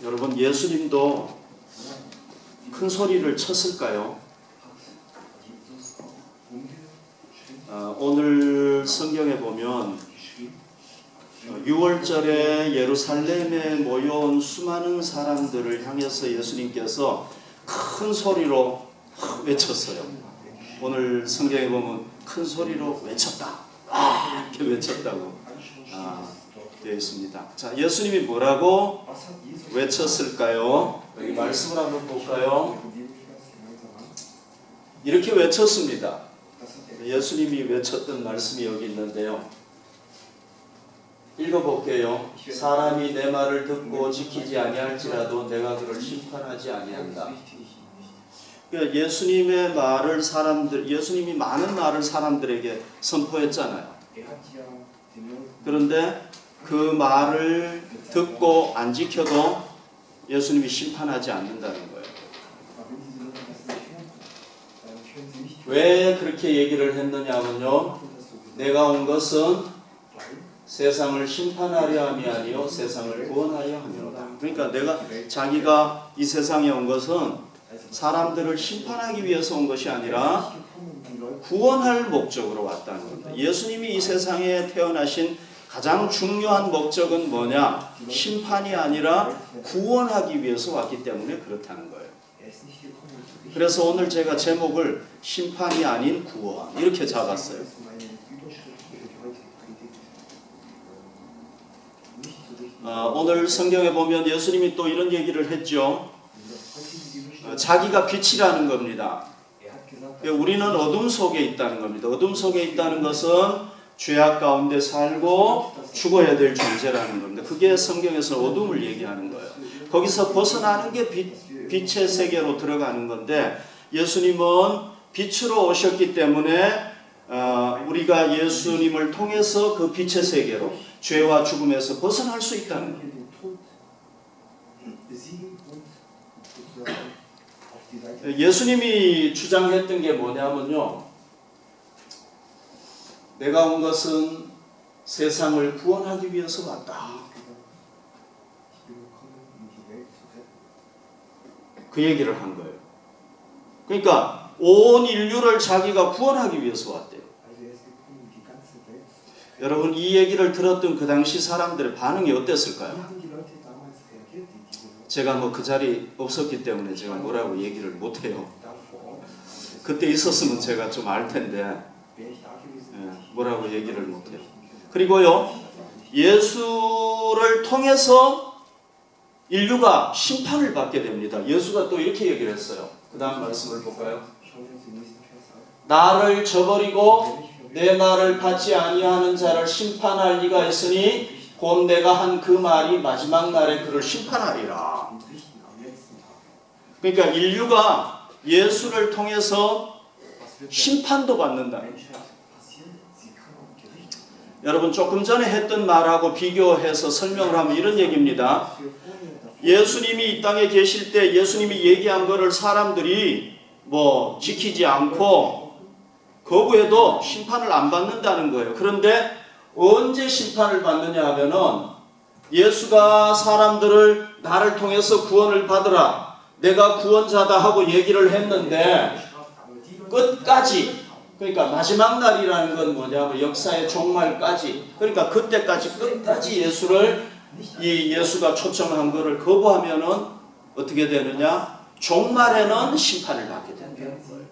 여러분, 예수님도 큰 소리를 쳤을까요? 오늘 성경에 보면 6월절에 예루살렘에 모여온 수많은 사람들을 향해서 예수님께서 큰 소리로 외쳤어요. 오늘 성경에 보면 큰 소리로 외쳤다. 이렇게 외쳤다고 되어 있습니다. 자, 예수님이 뭐라고 외쳤을까요? 여기 말씀을 한번 볼까요? 이렇게 외쳤습니다. 예수님이 외쳤던 말씀이 여기 있는데요. 읽어볼게요. 사람이 내 말을 듣고 지키지 아니할지라도 내가 그를 심판하지 아니한다. 그러니까 예수님의 말을 예수님이 많은 말을 사람들에게 선포했잖아요. 그런데 그 말을 듣고 안 지켜도 예수님이 심판하지 않는다는 거예요. 왜 그렇게 얘기를 했느냐면요. 내가 온 것은 세상을 심판하려 함이 아니요 세상을 구원하려 함이로다. 그러니까 자기가 이 세상에 온 것은 사람들을 심판하기 위해서 온 것이 아니라 구원할 목적으로 왔다는 겁니다. 예수님이 이 세상에 태어나신 가장 중요한 목적은 뭐냐? 심판이 아니라 구원하기 위해서 왔기 때문에 그렇다는 거예요. 그래서 오늘 제가 제목을 심판이 아닌 구원 이렇게 잡았어요. 오늘 성경에 보면 예수님이 또 이런 얘기를 했죠. 자기가 빛이라는 겁니다. 우리는 어둠 속에 있다는 겁니다. 어둠 속에 있다는 것은 죄악 가운데 살고 죽어야 될 존재라는 겁니다. 그게 성경에서 어둠을 얘기하는 거예요. 거기서 벗어나는 게 빛의 세계로 들어가는 건데 예수님은 빛으로 오셨기 때문에 우리가 예수님을 통해서 그 빛의 세계로 죄와 죽음에서 벗어날 수 있다는 겁니다. 예수님이 주장했던 게 뭐냐면요. 내가 온 것은 세상을 구원하기 위해서 왔다. 그 얘기를 한 거예요. 그러니까 온 인류를 자기가 구원하기 위해서 왔대요. 여러분, 이 얘기를 들었던 그 당시 사람들의 반응이 어땠을까요? 제가 그 자리에 없었기 때문에 제가 뭐라고 얘기를 못해요. 그때 있었으면 제가 좀 알 텐데 뭐라고 얘기를 못해요. 그리고요, 예수를 통해서 인류가 심판을 받게 됩니다. 예수가 또 이렇게 얘기를 했어요. 그 다음 말씀을 볼까요? 나를 저버리고 내 말을 받지 아니하는 자를 심판할 이가 있으니 곧 내가 한 그 말이 마지막 날에 그를 심판하리라. 그러니까 인류가 예수를 통해서 심판도 받는다는 거예요. 여러분, 조금 전에 했던 말하고 비교해서 설명을 하면 이런 얘기입니다. 예수님이 이 땅에 계실 때 예수님이 얘기한 거를 사람들이 지키지 않고 거부해도 심판을 안 받는다는 거예요. 그런데 언제 심판을 받느냐 하면은 예수가 사람들을 나를 통해서 구원을 받으라, 내가 구원자다 하고 얘기를 했는데 끝까지, 그러니까 마지막 날이라는 건 뭐냐면 역사의 종말까지, 그러니까 그때까지 끝까지 예수가 초청한 것을 거부하면은 어떻게 되느냐? 종말에는 심판을 받게 된다는 거예요.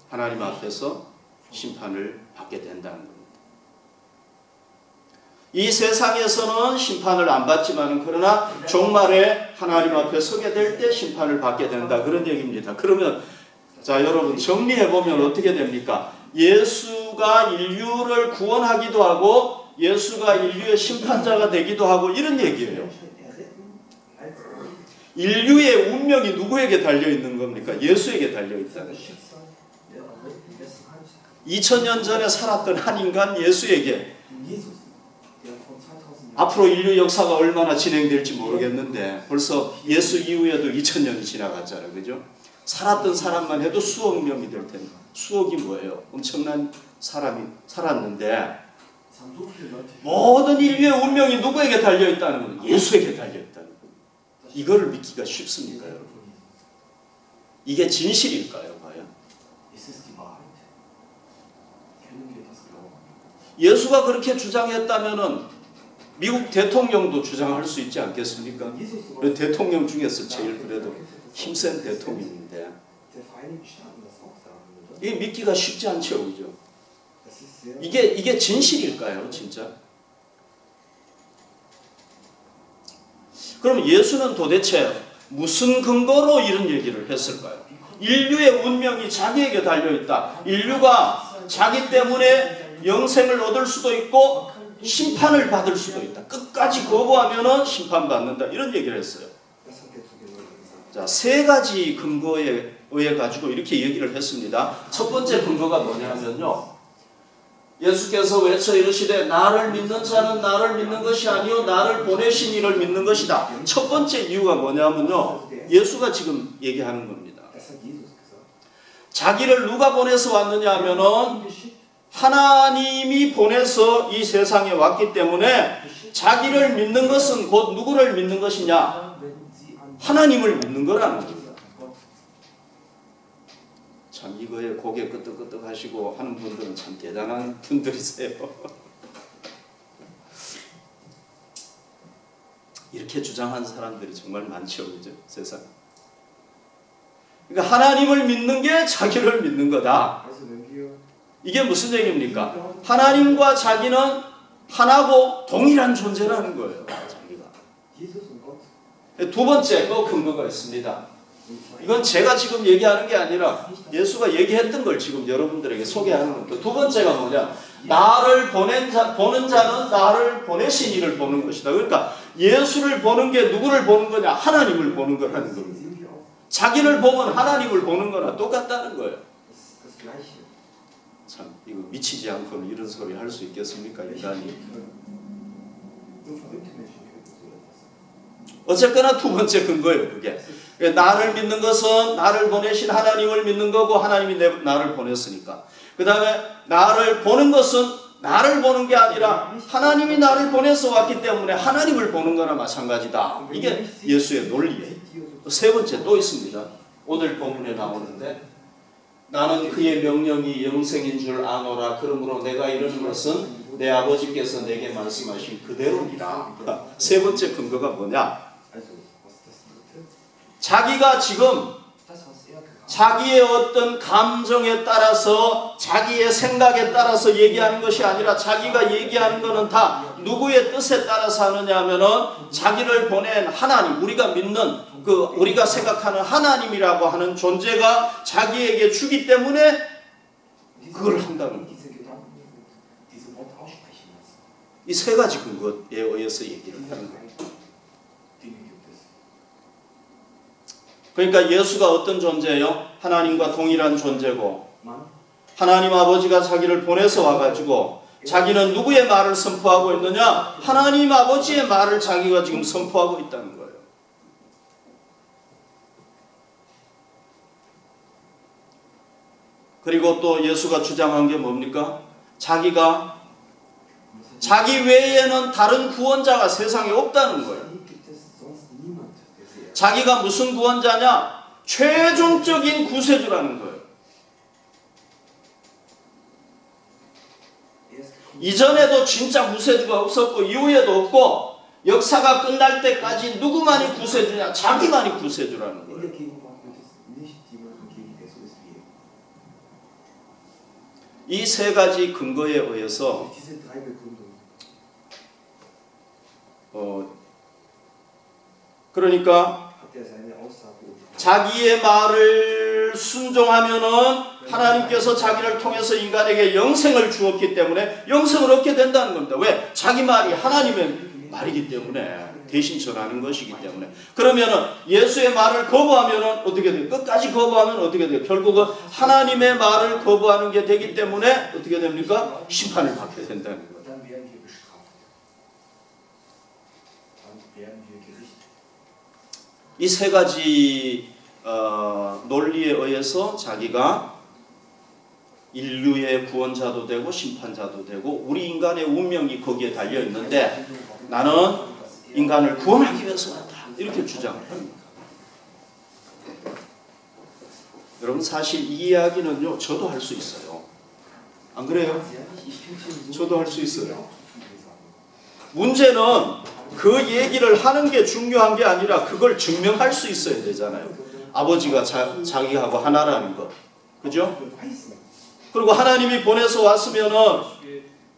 하나님 앞에서 심판을 받게 된다는 겁니다. 이 세상에서는 심판을 안 받지만 그러나 종말에 하나님 앞에 서게 될 때 심판을 받게 된다, 그런 얘기입니다. 그러면 자, 여러분, 정리해보면 어떻게 됩니까? 예수가 인류를 구원하기도 하고 예수가 인류의 심판자가 되기도 하고 이런 얘기예요. 인류의 운명이 누구에게 달려있는 겁니까? 예수에게 달려있다. 2000년 전에 살았던 한 인간 예수에게, 앞으로 인류 역사가 얼마나 진행될지 모르겠는데 벌써 예수 이후에도 2000년이 지나갔잖아요. 그죠? 살았던 사람만 해도 수억 명이 될 텐데, 수억이 뭐예요? 엄청난 사람이 살았는데 모든 인류의 운명이 누구에게 달려있다는 겁니다. 예수에게 달려있다는 겁니다. 이거를 믿기가 쉽습니까, 여러분? 이게 진실일까요, 과연? 예수가 그렇게 주장했다면은 미국 대통령도 주장할 수 있지 않겠습니까? 대통령 중에서 제일 그래도 힘센 대통령인데 이게 믿기가 쉽지 않죠, 그죠? 이게 진실일까요, 진짜? 그럼 예수는 도대체 무슨 근거로 이런 얘기를 했을까요? 인류의 운명이 자기에게 달려있다. 인류가 자기 때문에 영생을 얻을 수도 있고 심판을 받을 수도 있다. 끝까지 거부하면 심판받는다. 이런 얘기를 했어요. 자, 세 가지 근거에 의해 가지고 이렇게 얘기를 했습니다. 첫 번째 근거가 뭐냐면요. 예수께서 외쳐 이르시되 나를 믿는 자는 나를 믿는 것이 아니요 나를 보내신 이를 믿는 것이다. 첫 번째 이유가 뭐냐면요. 예수가 지금 얘기하는 겁니다. 자기를 누가 보내서 왔느냐 하면은 하나님이 보내서 이 세상에 왔기 때문에 자기를 믿는 것은 곧 누구를 믿는 것이냐? 하나님을 믿는 거라는 겁니다. 참 이거에 고개 끄덕끄덕 하시고 하는 분들은 참 대단한 분들이세요. 이렇게 주장하는 사람들이 정말 많죠, 그죠? 세상에. 그러니까 하나님을 믿는 게 자기를 믿는 거다. 이게 무슨 얘기입니까? 하나님과 자기는 하나고 동일한 존재라는 거예요. 자기가. 두 번째 근거가 있습니다. 이건 제가 지금 얘기하는 게 아니라 예수가 얘기했던 걸 지금 여러분들에게 소개하는 겁니다. 두 번째가 뭐냐? 나를 보는 자는 나를 보내신 이를 보는 것이다. 그러니까 예수를 보는 게 누구를 보는 거냐? 하나님을 보는 거라는 겁니다. 자기를 보면 하나님을 보는 거나 똑같다는 거예요. 참 이거 미치지 않고는 이런 소리 할 수 있겠습니까, 인간이? 어쨌거나 두 번째 근거예요, 그게. 나를 믿는 것은 나를 보내신 하나님을 믿는 거고 하나님이 나를 보냈으니까. 그 다음에 나를 보는 것은 나를 보는 게 아니라 하나님이 나를 보내서 왔기 때문에 하나님을 보는 거나 마찬가지다. 이게 예수의 논리예요. 세 번째 또 있습니다. 오늘 본문에 나오는데 나는 그의 명령이 영생인 줄 아노라. 그러므로 내가 이르는 것은 내 아버지께서 내게 말씀하신 그대로니라. 세 번째 근거가 뭐냐? 자기가 지금 자기의 어떤 감정에 따라서 자기의 생각에 따라서 얘기하는 것이 아니라 자기가 얘기하는 것은 다 누구의 뜻에 따라서 하느냐 하면은 자기를 보낸 하나님, 우리가 믿는 우리가 생각하는 하나님이라고 하는 존재가 자기에게 주기 때문에 그걸 한다는 거예요. 이 세 가지 근거에 의해서 얘기를 하는 거예요. 그러니까 예수가 어떤 존재예요? 하나님과 동일한 존재고 하나님 아버지가 자기를 보내서 와가지고 자기는 누구의 말을 선포하고 있느냐? 하나님 아버지의 말을 자기가 지금 선포하고 있다는 거예요. 그리고 또 예수가 주장한 게 뭡니까? 자기가 자기 외에는 다른 구원자가 세상에 없다는 거예요. 자기가 무슨 구원자냐? 최종적인 구세주라는 거예요. 이전에도 진짜 구세주가 없었고 이후에도 없고 역사가 끝날 때까지 누구만이 구세주냐? 자기만이 구세주라는 거예요. 이 세 가지 근거에 의해서 그러니까 자기의 말을 순종하면은 하나님께서 자기를 통해서 인간에게 영생을 주었기 때문에 영생을 얻게 된다는 겁니다. 왜? 자기 말이 하나님의 말이기 때문에 대신 전하는 것이기 때문에. 그러면은 예수의 말을 거부하면은 어떻게 돼요? 끝까지 거부하면 어떻게 돼요? 결국은 하나님의 말을 거부하는 게 되기 때문에 어떻게 됩니까? 심판을 받게 된다는 거예요. 이 세 가지 논리에 의해서 자기가 인류의 구원자도 되고 심판자도 되고 우리 인간의 운명이 거기에 달려 있는데 나는 인간을 구원하기 위해서 왔다. 이렇게 주장을 합니다. 여러분 사실 이 이야기는요. 저도 할 수 있어요. 안 그래요? 저도 할 수 있어요. 문제는 그 얘기를 하는 게 중요한 게 아니라 그걸 증명할 수 있어야 되잖아요. 아버지가 자기하고 하나라는 것. 그죠? 그리고 하나님이 보내서 왔으면은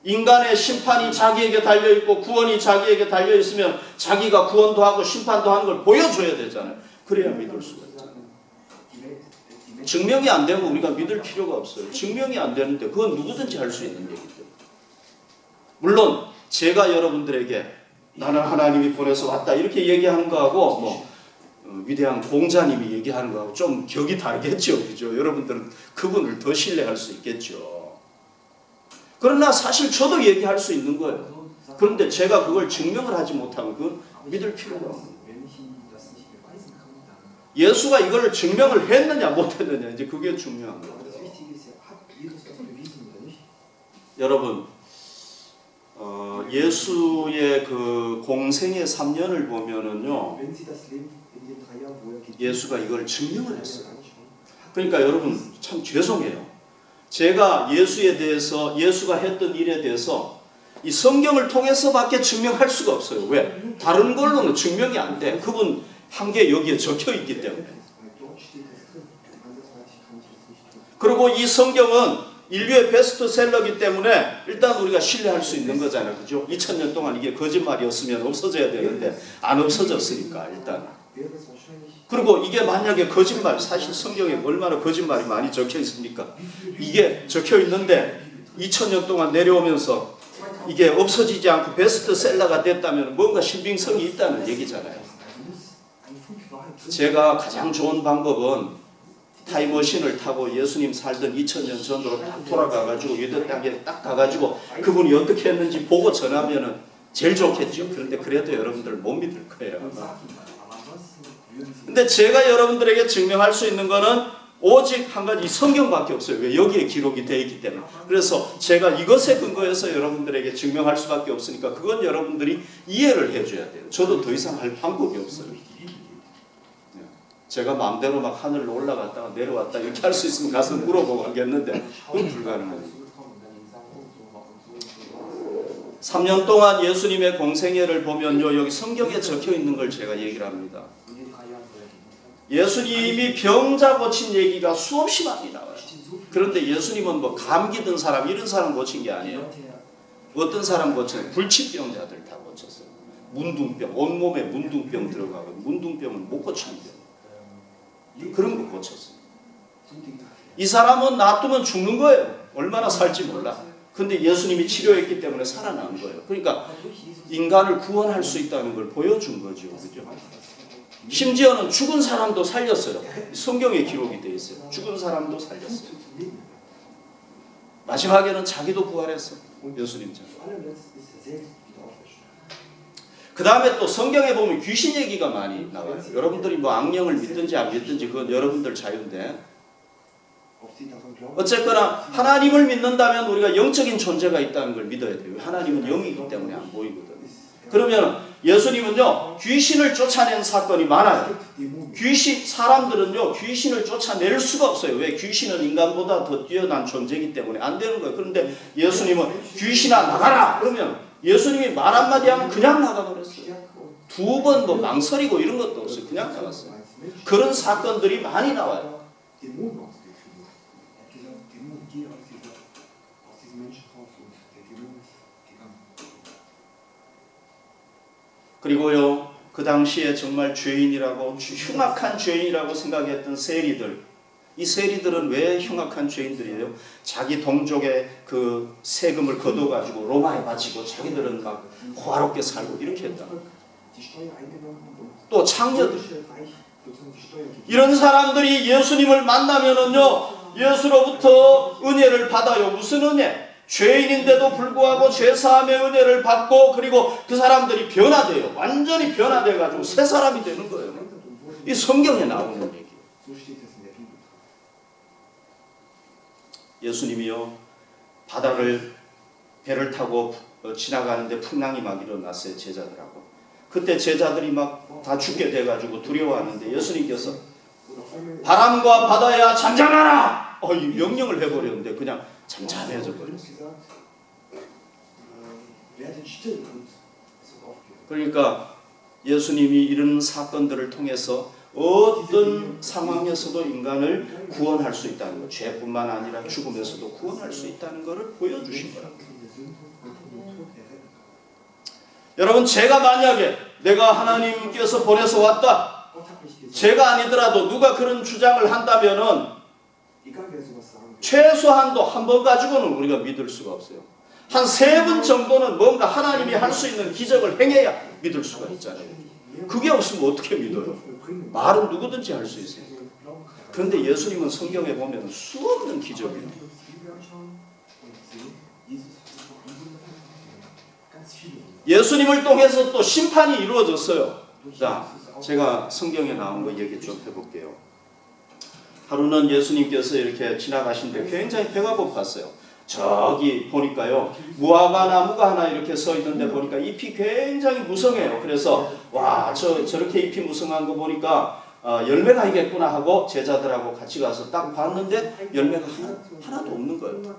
인간의 심판이 자기에게 달려있고 구원이 자기에게 달려있으면 자기가 구원도 하고 심판도 하는 걸 보여줘야 되잖아요. 그래야 믿을 수가 있잖아요. 증명이 안 되면 우리가 믿을 필요가 없어요. 증명이 안 되는데 그건 누구든지 할 수 있는 얘기죠. 물론 제가 여러분들에게 나는 하나님이 보내서 왔다 이렇게 얘기하는 거하고 뭐 위대한 공자님이 얘기하는 거하고 좀 격이 다르겠죠. 그죠? 여러분들은 그분을 더 신뢰할 수 있겠죠. 그러나 사실 저도 얘기할 수 있는 거예요. 그런데 제가 그걸 증명을 하지 못하면 그건 믿을 필요가 없는 거예요. 예수가 이걸 증명을 했느냐 못했느냐 이제 그게 중요한 거예요. 여러분 예수의 그 공생의 3년을 보면은요. 예수가 이걸 증명을 했어요. 그러니까 여러분 참 죄송해요. 제가 예수에 대해서 예수가 했던 일에 대해서 이 성경을 통해서밖에 증명할 수가 없어요. 왜? 다른 걸로는 증명이 안 돼. 그분 한계 여기에 적혀 있기 때문에. 그리고 이 성경은 인류의 베스트셀러이기 때문에 일단 우리가 신뢰할 수 있는 거잖아요. 그죠? 2000년 동안 이게 거짓말이었으면 없어져야 되는데 안 없어졌으니까 일단. 그리고 이게 만약에 거짓말, 사실 성경에 얼마나 거짓말이 많이 적혀 있습니까? 이게 적혀 있는데 2000년 동안 내려오면서 이게 없어지지 않고 베스트셀러가 됐다면 뭔가 신빙성이 있다는 얘기잖아요. 제가 가장 좋은 방법은 타임머신을 타고 예수님 살던 2000년 전으로 딱 돌아가가지고 유대 땅에 딱 가가지고 그분이 어떻게 했는지 보고 전하면은 제일 좋겠죠. 그런데 그래도 여러분들 못 믿을 거예요. 근데 제가 여러분들에게 증명할 수 있는 거는 오직 한 가지 성경밖에 없어요. 왜? 여기에 기록이 되어 있기 때문에. 그래서 제가 이것에 근거해서 여러분들에게 증명할 수밖에 없으니까 그건 여러분들이 이해를 해줘야 돼요. 저도 더 이상 할 방법이 없어요. 제가 마음대로 막 하늘로 올라갔다가 내려왔다 이렇게 할 수 있으면 가서 물어보고 하겠는데 그건 불가능해요. 3년 동안 예수님의 공생애를 보면요. 여기 성경에 적혀 있는 걸 제가 얘기를 합니다. 예수님이 병자 고친 얘기가 수없이 많이 나와요. 그런데 예수님은 뭐 감기 든 사람 이런 사람 고친 게 아니에요. 어떤 사람 고쳤어요? 불치병자들 다 고쳤어요. 문둥병, 온몸에 문둥병 들어가고 문둥병은 못 고치는 병. 그런 거 고쳤어요. 이 사람은 놔두면 죽는 거예요. 얼마나 살지 몰라. 근데 예수님이 치료했기 때문에 살아난 거예요. 그러니까 인간을 구원할 수 있다는 걸 보여준 거죠. 그죠? 심지어는 죽은 사람도 살렸어요. 성경에 기록이 되어 있어요. 죽은 사람도 살렸어요. 마지막에는 자기도 부활했어요. 예수님처럼. 그 다음에 또 성경에 보면 귀신 얘기가 많이 나와요. 여러분들이 뭐 악령을 믿든지 안 믿든지 그건 여러분들 자유인데 어쨌거나 하나님을 믿는다면 우리가 영적인 존재가 있다는 걸 믿어야 돼요. 하나님은 영이기 때문에 안 보이거든요. 그러면 예수님은요 귀신을 쫓아낸 사건이 많아요. 사람들은요 귀신을 쫓아낼 수가 없어요. 왜? 귀신은 인간보다 더 뛰어난 존재이기 때문에 안 되는 거예요. 그런데 예수님은 귀신아 나가라 그러면 예수님이 말 한마디 하면 그냥 나가버렸어요. 두 번 뭐 망설이고 이런 것도 없어요. 그냥 나갔어요. 그런 사건들이 많이 나와요. 그리고요 그 당시에 정말 죄인이라고 흉악한 죄인이라고 생각했던 세리들, 이 세리들은 왜 흉악한 죄인들이에요? 자기 동족의 그 세금을 거둬가지고 로마에 바치고 자기들은 막 호화롭게 살고 이렇게 했다. 또 창녀들, 이런 사람들이 예수님을 만나면은요 예수로부터 은혜를 받아요. 무슨 은혜? 죄인인데도 불구하고 죄사함의 은혜를 받고 그리고 그 사람들이 변화돼요. 완전히 변화돼가지고 새 사람이 되는 거예요. 이 성경에 나오는 얘기예요. 예수님이요 바다를 배를 타고 지나가는데 풍랑이 막 일어났어요. 제자들하고. 그때 제자들이 막 다 죽게 돼가지고 두려워하는데 예수님께서 바람과 바다야 잠잠하라! 이 명령을 해버렸는데 그냥 잠잠해져 버렸어요. 그러니까 예수님이 이런 사건들을 통해서 어떤 상황에서도 인간을 구원할 수 있다는 것, 죄뿐만 아니라 죽음에서도 구원할 수 있다는 것을 보여주신 거랍니다. 여러분, 제가 만약에 내가 하나님께서 보내서 왔다, 제가 아니더라도 누가 그런 주장을 한다면은 최소한도 한 번 가지고는 우리가 믿을 수가 없어요. 한 3번 정도는 뭔가 하나님이 할 수 있는 기적을 행해야 믿을 수가 있잖아요. 그게 없으면 어떻게 믿어요? 말은 누구든지 할 수 있어요. 그런데 예수님은 성경에 보면 수없는 기적이에요. 예수님을 통해서 또 심판이 이루어졌어요. 자, 제가 성경에 나온 거 얘기 좀 해볼게요. 하루는 예수님께서 이렇게 지나가시는데 굉장히 배가 고팠어요. 저기 보니까요, 무화과 나무가 하나 이렇게 서 있는데 보니까 잎이 굉장히 무성해요. 그래서 와, 저렇게 잎이 무성한 거 보니까 열매가 있겠구나 하고 제자들하고 같이 가서 딱 봤는데 열매가 하나도 없는 거예요.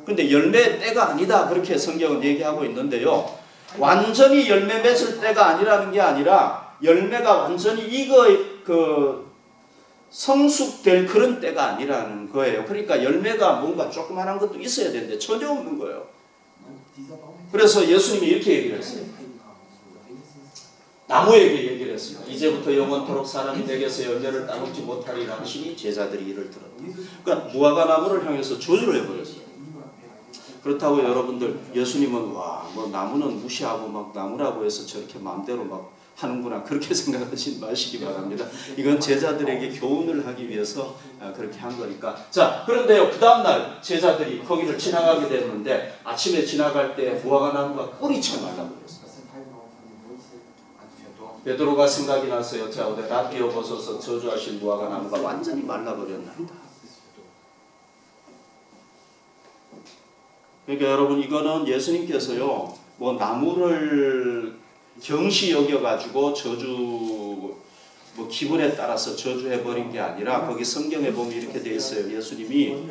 근데 열매 때가 아니다, 그렇게 성경은 얘기하고 있는데요, 완전히 열매 맺을 때가 아니라는 게 아니라 열매가 완전히 성숙될 그런 때가 아니라는 거예요. 그러니까 열매가 뭔가 조그만한 것도 있어야 되는데 전혀 없는 거예요. 그래서 예수님이 이렇게 얘기를 했어요. 나무에게 얘기를 했습니다. 이제부터 영원토록 사람이 내게서 열매를 따먹지 못하리라 하시니 제자들이 이를 들었다. 그러니까 무화과 나무를 향해서 저주를 해버렸어요. 그렇다고 여러분들, 예수님은 뭐 나무는 무시하고 막 나무라고 해서 저렇게 마음대로 막 하는구나, 그렇게 생각하지 마시기 바랍니다. 이건 제자들에게 교훈을 하기 위해서 그렇게 한 거니까. 자, 그런데요, 그 다음날 제자들이 거기를 지나가게 됐는데 아침에 지나갈 때 무화과 나무가 뿌리쳐 말라버렸어요. 베드로가 생각이 났어요. 자, 어디 다 띄어벗어서 저주하신 무화과 나무가 완전히 말라버렸나이다. 그러니까 여러분, 이거는 예수님께서요, 뭐 나무를 경시 여겨가지고 뭐 기분에 따라서 저주해버린 게 아니라, 거기 성경에 보면 이렇게 되어 있어요. 예수님이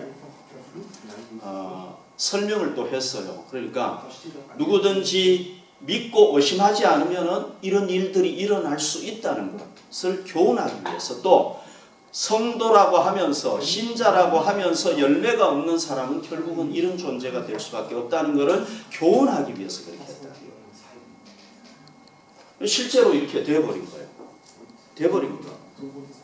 설명을 또 했어요. 그러니까 누구든지 믿고 의심하지 않으면 이런 일들이 일어날 수 있다는 것을 교훈하기 위해서, 또 성도라고 하면서 신자라고 하면서 열매가 없는 사람은 결국은 이런 존재가 될 수밖에 없다는 것을 교훈하기 위해서 그렇게 했다. 실제로 이렇게 되어버린 거예요. 되어버린 거예요.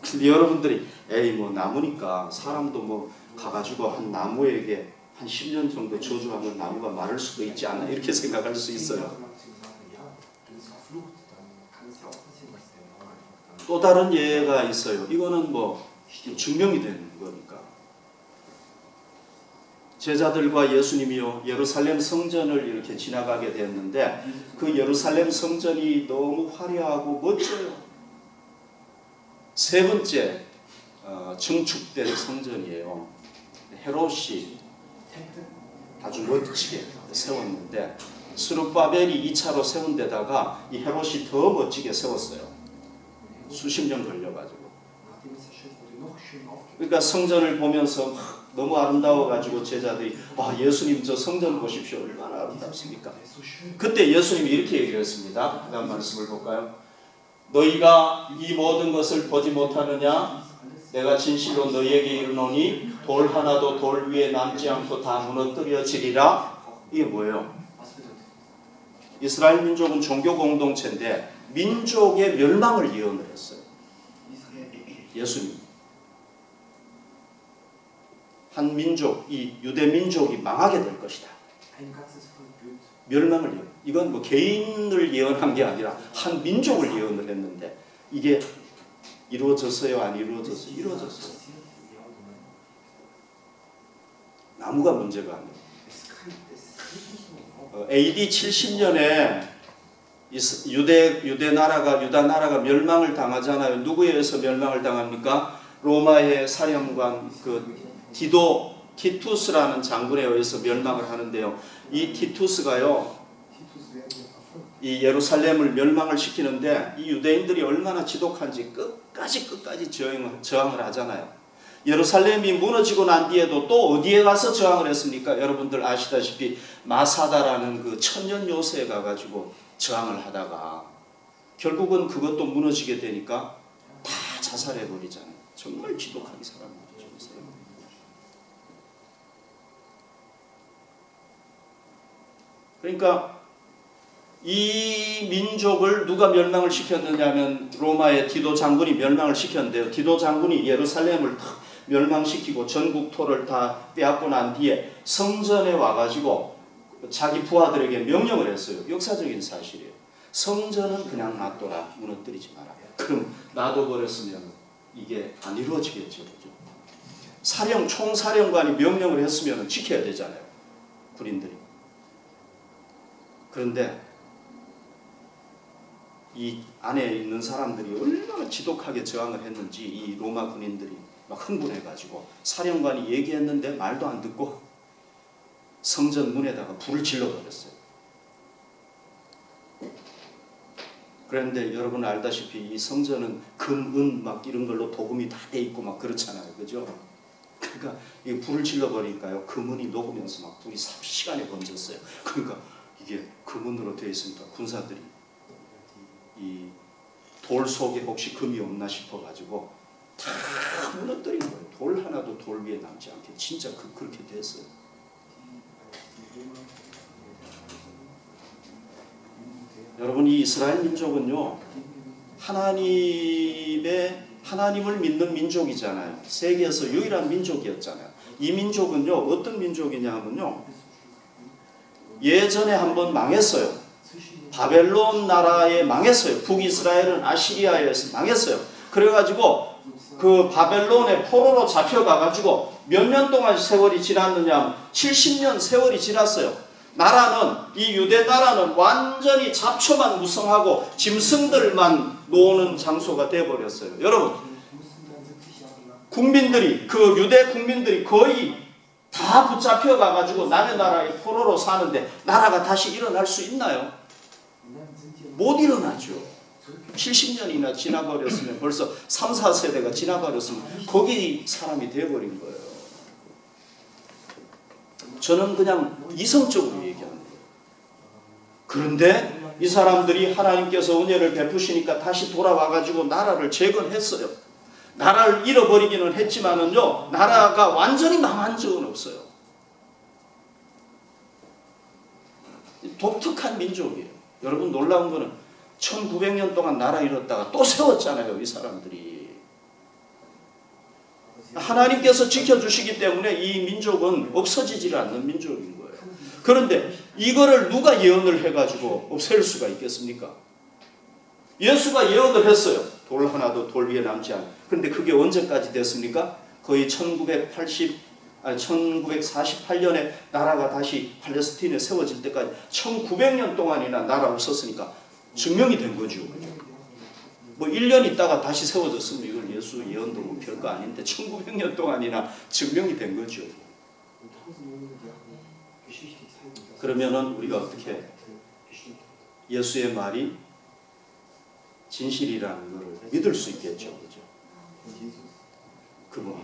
근데 여러분들이 에이 뭐 나무니까 사람도 뭐 가가지고 한 나무에게 한 10년 정도 저주하면 나무가 마를 수도 있지 않나, 이렇게 생각할 수 있어요. 또 다른 예가 있어요. 이거는 뭐 증명이 되는 거니까. 제자들과 예수님이요, 예루살렘 성전을 이렇게 지나가게 됐는데 그 예루살렘 성전이 너무 화려하고 멋져요. 3번째 증축된 성전이에요. 헤롯이 아주 멋지게 세웠는데 스룹바벨이 2차로 세운 데다가 이 헤롯이 더 멋지게 세웠어요. 수십 년 걸려가지고. 그러니까 성전을 보면서 너무 아름다워가지고 제자들이 예수님 저 성전 보십시오, 얼마나 아름답습니까? 그때 예수님이 이렇게 얘기를 했습니다. 그 다음 말씀을 볼까요? 너희가 이 모든 것을 보지 못하느냐? 내가 진실로 너희에게 이르노니 돌 하나도 돌 위에 남지 않고 다 무너뜨려지리라. 이게 뭐예요? 이스라엘 민족은 종교 공동체인데 민족의 멸망을 예언을 했어요. 예수님. 한 민족, 이 유대 민족이 망하게 될 것이다. 멸망을 예언. 이건 뭐 개인을 예언한 게 아니라 한 민족을 예언을 했는데 이게 이루어졌어요? 안 이루어졌어요? 이루어졌어요. 나무가 문제가 아니에요. AD 70년에 유다 나라가 멸망을 당하잖아요. 누구에 의해서 멸망을 당합니까? 로마의 사령관 디도 티투스라는 장군에 의해서 멸망을 하는데요. 이 티투스가요, 이 예루살렘을 멸망을 시키는데 이 유대인들이 얼마나 지독한지 끝까지 저항을 하잖아요. 예루살렘이 무너지고 난 뒤에도 또 어디에 가서 저항을 했습니까? 여러분들 아시다시피 마사다라는 그 천년 요새에 가가지고 저항을 하다가 결국은 그것도 무너지게 되니까 다 자살해버리잖아요. 정말 지독하게 살아갑니다. 그러니까 이 민족을 누가 멸망을 시켰느냐면 로마의 디도 장군이 멸망을 시켰는데요. 디도 장군이 예루살렘을 멸망시키고 전국 토를 다 빼앗고 난 뒤에 성전에 와가지고 자기 부하들에게 명령을 했어요. 역사적인 사실이에요. 성전은 그냥 놔둬라. 무너뜨리지 마라. 그럼 놔둬버렸으면 이게 안 이루어지겠죠. 그죠? 총사령관이 명령을 했으면 지켜야 되잖아요. 군인들이. 그런데 이 안에 있는 사람들이 얼마나 지독하게 저항을 했는지 이 로마 군인들이 막 흥분해가지고 사령관이 얘기했는데 말도 안 듣고 성전 문에다가 불을 질러버렸어요. 그런데 여러분 알다시피 이 성전은 금, 은 막 이런 걸로 도금이 다 돼 있고 막 그렇잖아요. 그죠? 그러니까 이 불을 질러버리니까요. 금은이 녹으면서 막 불이 삽시간에 번졌어요. 그러니까 이게 금은으로 되어 있으니까 군사들이 이 돌 속에 혹시 금이 없나 싶어가지고 다 무너뜨린 거예요. 돌 하나도 돌 위에 남지 않게 진짜 그렇게 됐어요. 여러분 이 이스라엘 민족은요 하나님을 믿는 민족이잖아요. 세계에서 유일한 민족이었잖아요. 이 민족은요 어떤 민족이냐면요 예전에 한번 망했어요. 바벨론 나라에 망했어요. 북이스라엘은 아시리아에서 망했어요. 그래가지고 그 바벨론의 포로로 잡혀가가지고 몇 년 동안 세월이 지났느냐 70년 세월이 지났어요. 이 유대 나라는 완전히 잡초만 무성하고 짐승들만 노는 장소가 되어버렸어요. 여러분 그 유대 국민들이 거의 다 붙잡혀가가지고 남의 나라의 포로로 사는데 나라가 다시 일어날 수 있나요? 못 일어나죠. 70년이나 지나버렸으면 벌써 3, 4세대가 지나버렸으면 거기 사람이 되어버린 거예요. 저는 그냥 이성적으로 얘기하는 거예요. 그런데 이 사람들이 하나님께서 은혜를 베푸시니까 다시 돌아와가지고 나라를 재건했어요. 나라를 잃어버리기는 했지만은요, 나라가 완전히 망한 적은 없어요. 독특한 민족이에요. 여러분 놀라운 거는 1900년 동안 나라 잃었다가 또 세웠잖아요. 이 사람들이. 하나님께서 지켜주시기 때문에 이 민족은 없어지지 않는 민족인 거예요. 그런데 이거를 누가 예언을 해가지고 없앨 수가 있겠습니까? 예수가 예언을 했어요. 돌 하나도 돌 위에 남지 않아. 그런데 그게 언제까지 됐습니까? 거의 1948년에 나라가 다시 팔레스틴에 세워질 때까지 1900년 동안이나 나라 없었으니까 증명이 된 거죠. 뭐 1년 있다가 다시 세워졌으면 이건 예수 예언도 뭐 별거 아닌데 1900년 동안이나 증명이 된 거죠. 그러면은 우리가 어떻게 예수의 말이 진실이라는 것을 믿을 수 있겠죠. 그죠? 그분이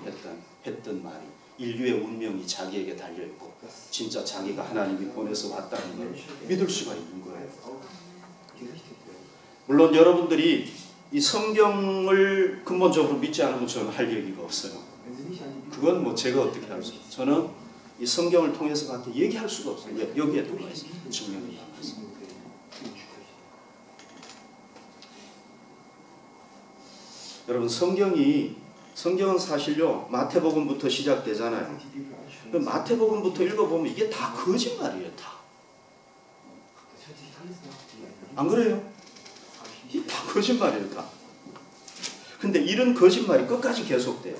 했던 말이 인류의 운명이 자기에게 달려있고 진짜 자기가 하나님이 보내서 왔다는 걸 믿을 수가 있는 거예요. 물론 여러분들이 이 성경을 근본적으로 믿지 않으면 저는 할 얘기가 없어요. 그건 뭐 제가 어떻게 할 수 있어요. 저는 이 성경을 통해서 밖에 얘기할 수가 없어요. 여기에 들어가 있어요. 증명이 있어요. 여러분 성경은 사실요 마태복음부터 시작되잖아요. 마태복음부터 읽어보면 이게 다 거짓말이에요. 다. 안 그래요? 이게 다 거짓말이에요. 다. 근데 이런 거짓말이 끝까지 계속돼요.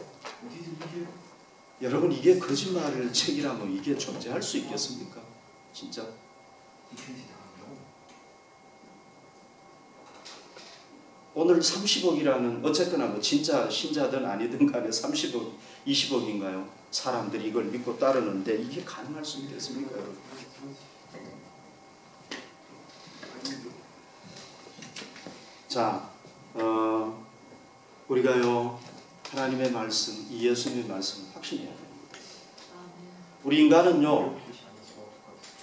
여러분 이게 거짓말을 책이라면 이게 존재할 수 있겠습니까? 진짜? 오늘 30억이라는 어쨌거나 뭐 진짜 신자든 아니든 간에 30억, 20억인가요? 사람들이 이걸 믿고 따르는데 이게 가능할 수 있겠습니까, 여러분? 자, 우리가요 하나님의 말씀, 이 예수님의 말씀을 확신해야 됩니다. 우리 인간은요,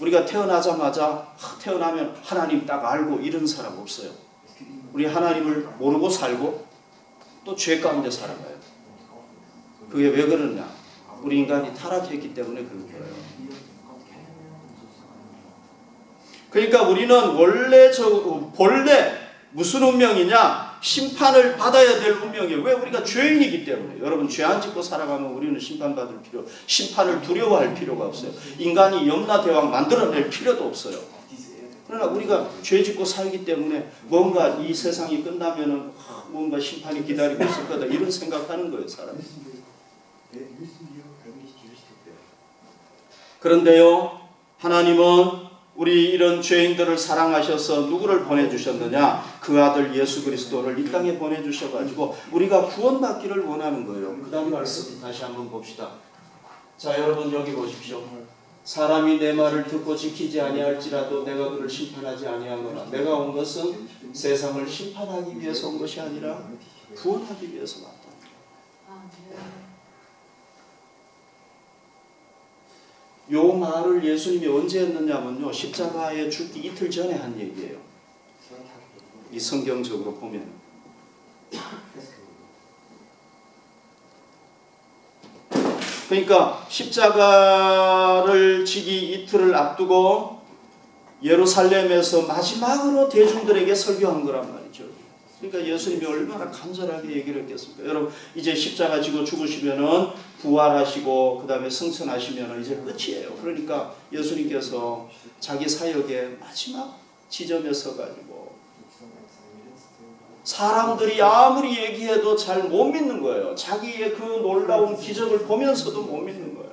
우리가 태어나자마자 태어나면 하나님 딱 알고 이런 사람 없어요. 우리 하나님을 모르고 살고 또 죄 가운데 살아가요. 그게 왜 그러냐? 우리 인간이 타락했기 때문에 그런 거예요. 그러니까 우리는 본래 무슨 운명이냐? 심판을 받아야 될 운명이에요. 왜? 우리가 죄인이기 때문에. 여러분, 죄 안 짓고 살아가면 우리는 심판받을 심판을 두려워할 필요가 없어요. 인간이 염라 대왕 만들어낼 필요도 없어요. 그러나 우리가 죄 짓고 살기 때문에 뭔가 이 세상이 끝나면은 뭔가 심판이 기다리고 있을 거다 이런 생각하는 거예요, 사람이. 그런데요, 하나님은 우리 이런 죄인들을 사랑하셔서 누구를 보내주셨느냐? 그 아들 예수 그리스도를 이 땅에 보내주셔가지고 우리가 구원받기를 원하는 거예요. 그 다음 말씀 다시 한번 봅시다. 자, 여러분 여기 보십시오. 사람이 내 말을 듣고 지키지 아니할지라도 내가 그를 심판하지 아니하노라. 내가 온 것은 세상을 심판하기 위해서 온 것이 아니라 구원하기 위해서 왔다. 요 말을 예수님이 언제 했느냐면요, 십자가에 죽기 이틀 전에 한 얘기예요. 이 성경적으로 보면. 그러니까 십자가를 지기 이틀을 앞두고 예루살렘에서 마지막으로 대중들에게 설교한 거란 말이죠. 그러니까 예수님이 얼마나 간절하게 얘기를 했겠습니까? 여러분, 이제 십자가 지고 죽으시면은 부활하시고 그 다음에 승천하시면은 이제 끝이에요. 그러니까 예수님께서 자기 사역의 마지막 지점에 서가지고 사람들이 아무리 얘기해도 잘 못 믿는 거예요. 자기의 그 놀라운 기적을 보면서도 못 믿는 거예요.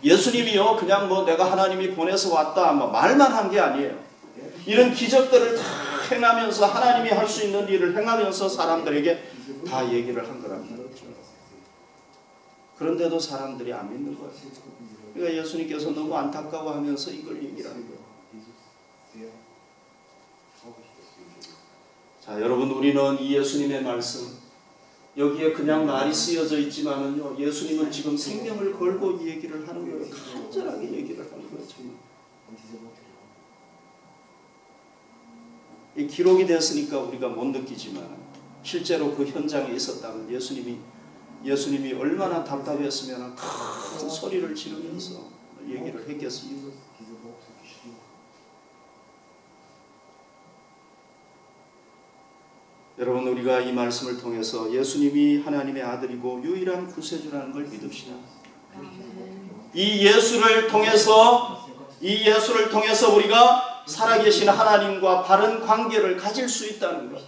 예수님이요, 그냥 뭐 내가 하나님이 보내서 왔다 말만 한 게 아니에요. 이런 기적들을 다 행하면서 하나님이 할 수 있는 일을 행하면서 사람들에게 다 얘기를 한 거란 말이죠. 그런데도 사람들이 안 믿는 거예요. 그러니까 예수님께서 너무 안타까워하면서 이걸 얘기를 하는 거예요. 자, 여러분, 우리는 이 예수님의 말씀, 여기에 그냥 말이 쓰여져 있지만은요, 예수님은 지금 생명을 걸고 이 얘기를 하는 거예요. 간절하게 얘기를 하는 거예요. 정말. 이 기록이 됐으니까 우리가 못 느끼지만 실제로 그 현장에 있었다면 예수님이 얼마나 답답했으면 큰 소리를 지르면서 얘기를 했겠습니까? 여러분, 우리가 이 말씀을 통해서 예수님이 하나님의 아들이고 유일한 구세주라는 걸 믿읍시다. 이 예수를 통해서 우리가 살아계신 하나님과 바른 관계를 가질 수 있다는 것.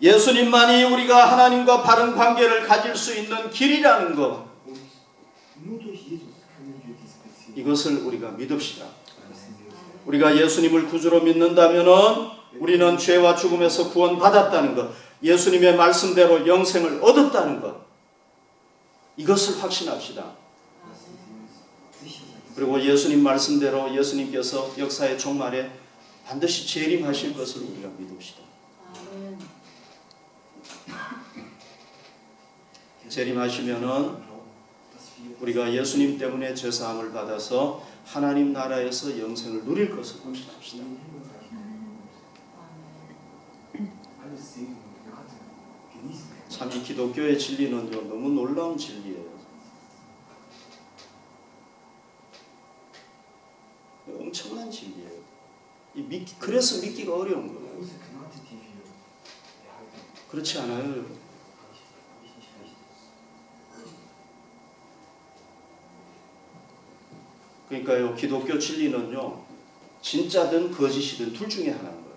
예수님만이 우리가 하나님과 바른 관계를 가질 수 있는 길이라는 것. 이것을 우리가 믿읍시다. 우리가 예수님을 구주로 믿는다면은 우리는 죄와 죽음에서 구원받았다는 것, 예수님의 말씀대로 영생을 얻었다는 것, 이것을 확신합시다. 그리고 예수님 말씀대로 예수님께서 역사의 종말에 반드시 재림하실 것을 우리가 믿읍시다. 재림하시면은 우리가 예수님 때문에 죄사함을 받아서 하나님 나라에서 영생을 누릴 것을 확신합시다. 참 이 기독교의 진리는요, 너무 놀라운 진리예요. 엄청난 진리예요. 그래서 믿기가 어려운 거예요. 그렇지 않아요, 여러분? 그러니까요, 기독교 진리는요, 진짜든 거짓이든 둘 중에 하나인 거예요.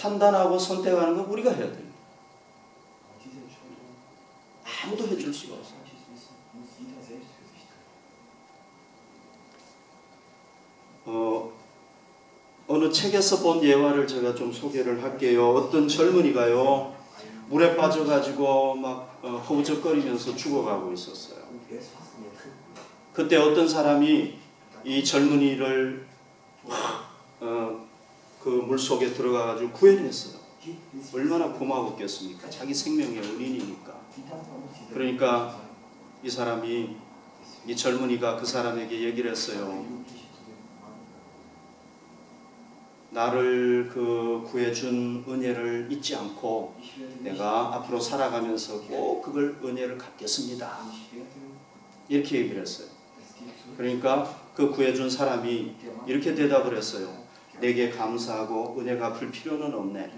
판단하고 선택하는 건 우리가 해야 됩니다. 아무도 해줄 수가 없어요. 어느 책에서 본 예화를 제가 좀 소개를 할게요. 어떤 젊은이가요, 물에 빠져가지고 막 허우적거리면서 죽어가고 있었어요. 그때 어떤 사람이 이 젊은이를 그 물속에 들어가가지고 구해냈어요. 얼마나 고마웠겠습니까? 자기 생명의 은인이니까. 그러니까 이 사람이, 이 젊은이가 그 사람에게 얘기를 했어요. 나를 그 구해준 은혜를 잊지 않고 내가 앞으로 살아가면서 꼭 그걸 은혜를 갚겠습니다. 이렇게 얘기를 했어요. 그러니까 그 구해준 사람이 이렇게 대답을 했어요. 내게 감사하고 은혜 갚을 필요는 없네.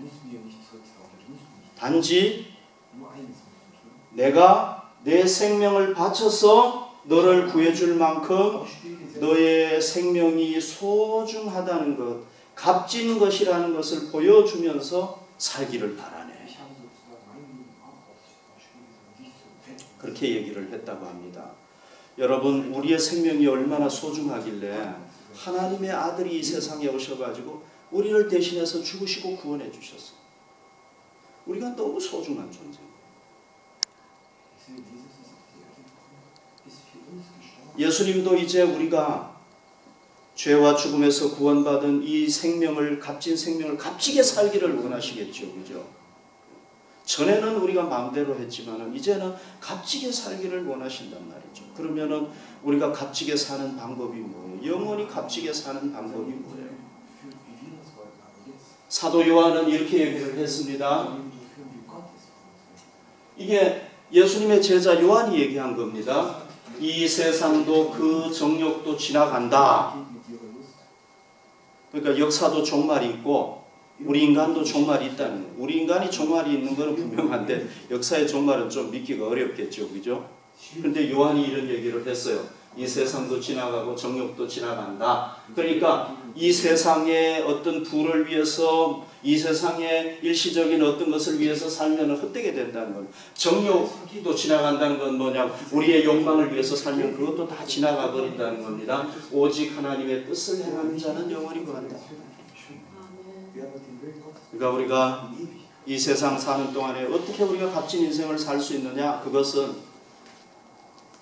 단지 내가 내 생명을 바쳐서 너를 구해줄 만큼 너의 생명이 소중하다는 것, 값진 것이라는 것을 보여주면서 살기를 바라네. 그렇게 얘기를 했다고 합니다. 여러분, 우리의 생명이 얼마나 소중하길래 하나님의 아들이 이 세상에 오셔가지고 우리를 대신해서 죽으시고 구원해 주셨어요. 우리가 너무 소중한 존재입니다. 예수님도 이제 우리가 죄와 죽음에서 구원받은 이 생명을, 값진 생명을 값지게 살기를 원하시겠죠. 그죠? 전에는 우리가 마음대로 했지만 이제는 값지게 살기를 원하신단 말이죠. 그러면은 우리가 값지게 사는 방법이 뭐예요? 영원히 값지게 사는 방법이 뭐예요? 사도 요한은 이렇게 얘기를 했습니다. 이게 예수님의 제자 요한이 얘기한 겁니다. 이 세상도 그 정욕도 지나간다. 그러니까 역사도 종말이 있고 우리 인간도 종말이 있다는 거예요. 우리 인간이 종말이 있는 것은 분명한데 역사의 종말은 좀 믿기가 어렵겠죠. 그죠? 그런데 요한이 이런 얘기를 했어요. 이 세상도 지나가고 정욕도 지나간다. 그러니까 이 세상의 어떤 부를 위해서, 이 세상의 일시적인 어떤 것을 위해서 살면 헛되게 된다는 거예요. 정욕도 지나간다는 건 뭐냐? 우리의 욕망을 위해서 살면 그것도 다 지나가 버린다는 겁니다. 오직 하나님의 뜻을 행하는 자는 영원히 거한다. 그러니까 우리가 이 세상 사는 동안에 어떻게 우리가 값진 인생을 살 수 있느냐? 그것은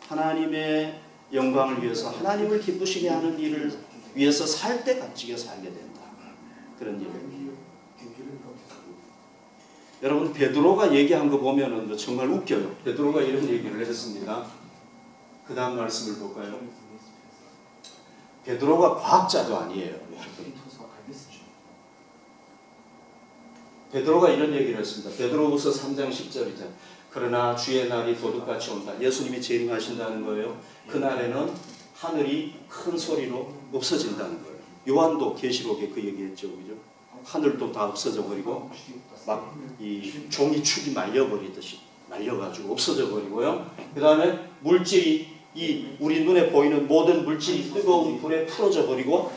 하나님의 영광을 위해서, 하나님을 기쁘시게 하는 일을 위해서 살 때 값지게 살게 된다. 그런 일이에요. 여러분, 베드로가 얘기한 거 보면은 정말 웃겨요. 베드로가 이런 얘기를 했습니다. 그 다음 말씀을 볼까요? 베드로가 과학자도 아니에요. 베드로가 이런 얘기를 했습니다. 베드로후서 3장 10절이죠. 그러나 주의 날이 도둑같이 온다. 예수님이 재림하신다는 거예요. 그날에는 하늘이 큰 소리로 없어진다는 거예요. 요한도 계시록에 그 얘기했죠. 그죠? 하늘도 다 없어져 버리고 막 이 종이축이 말려버리듯이 말려가지고 없어져 버리고요. 그 다음에 물질이, 이 우리 눈에 보이는 모든 물질이 뜨거운 불에 풀어져 버리고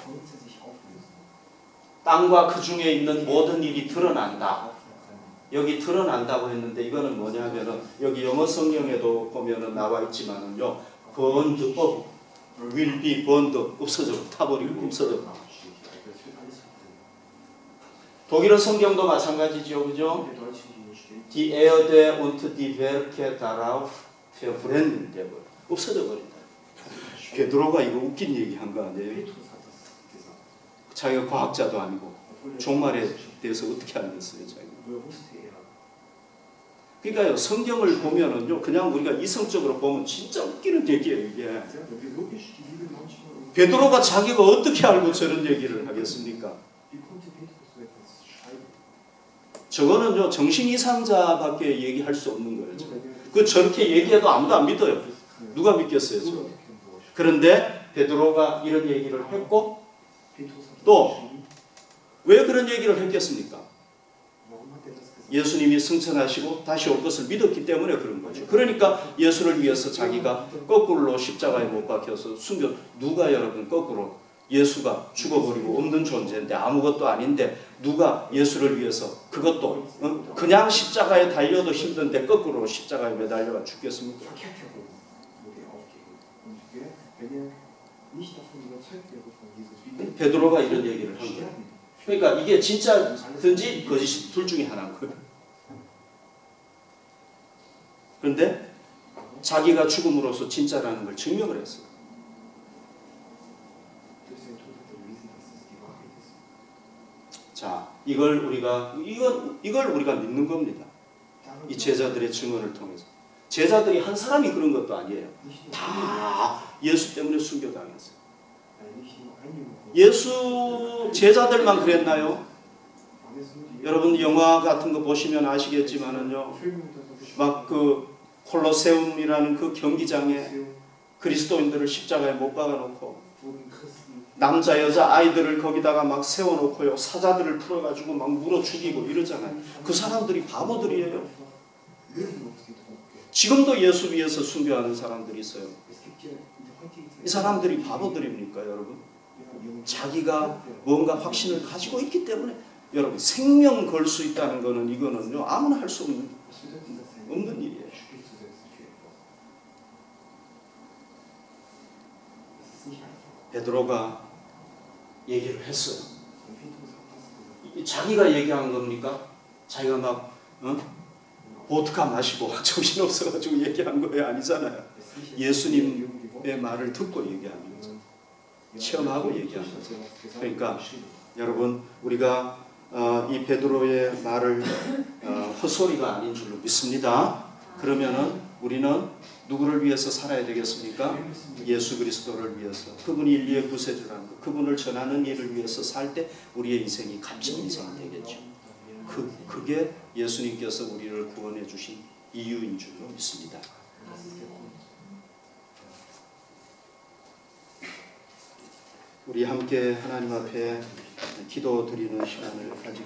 땅과 그 중에 있는 모든 일이 드러난다. 여기 드러난다고 했는데 이거는 뭐냐면은 여기 영어 성경에도 보면은 나와 있지만은요, burned up, will be burned up, 없어져, 타버리고 없어져. 독일어 성경도 마찬가지죠, 그죠? Die Erde und die Werke darauf verbrennen, 없어져 버린다. 베드로가 이거 웃긴 얘기 한 거 아니에요? 자기가 과학자도 아니고 종말에 대해서 어떻게 알겠어요, 자기가? 그러니까요, 성경을 보면은요, 그냥 우리가 이성적으로 보면 진짜 웃기는 얘기예요, 이게. 베드로가 자기가 어떻게 알고 저런 얘기를 하겠습니까? 저거는요, 정신 이상자밖에 얘기할 수 없는 거예요. 그 저렇게 얘기해도 아무도 안 믿어요. 누가 믿겠어요, 저거? 그런데 베드로가 이런 얘기를 했고, 또 왜 그런 얘기를 했겠습니까? 예수님이 승천하시고 다시 올 것을 믿었기 때문에 그런 거죠. 그러니까 예수를 위해서 자기가 거꾸로 십자가에 못 박혀서 숨겨. 누가 여러분 거꾸로 예수가 죽어버리고 없는 존재인데 아무것도 아닌데 누가 예수를 위해서 그것도 그냥 십자가에 달려도 힘든데 거꾸로 십자가에 매달려가 죽겠습니까? 베드로가 이런 얘기를 한 거예요. 그러니까 이게 진짜든지 거짓이 둘 중에 하나인 거예요. 그런데 자기가 죽음으로써 진짜라는 걸 증명을 했어요. 자, 이걸 우리가 믿는 겁니다. 이 제자들의 증언을 통해서. 제자들이 한 사람이 그런 것도 아니에요. 다 예수 때문에 순교당했어요. 예수 제자들만 그랬나요? 여러분 영화 같은 거 보시면 아시겠지만은요. 막 그 콜로세움이라는 그 경기장에 그리스도인들을 십자가에 못 박아놓고 남자 여자 아이들을 거기다가 막 세워놓고요. 사자들을 풀어가지고 막 물어 죽이고 이러잖아요. 그 사람들이 바보들이에요. 지금도 예수 위해서 순교하는 사람들이 있어요. 이 사람들이 바보들입니까 여러분? 자기가 뭔가 확신을 가지고 있기 때문에 여러분 생명 걸 수 있다는 거는 이거는요 아무나 할 수 없는 일이에요. 베드로가 얘기를 했어요. 자기가 얘기한 겁니까? 자기가 막 보드카 마시고 정신없어가지고 얘기한 거예요? 아니잖아요. 예수님의 말을 듣고 얘기하는 거죠. 체험하고 얘기하는 거죠. 그러니까 여러분 우리가 이 베드로의 말을 헛소리가 아닌 줄로 믿습니다. 그러면은 우리는 누구를 위해서 살아야 되겠습니까? 예수 그리스도를 위해서. 그분이 인류의 구세주라는 것, 그분을 전하는 일을 위해서 살 때 우리의 인생이 값진 인생이 되겠죠. 그게 예수님께서 우리를 구원해 주신 이유인 줄로 믿습니다. 우리 함께 하나님 앞에 기도드리는 시간을 가지고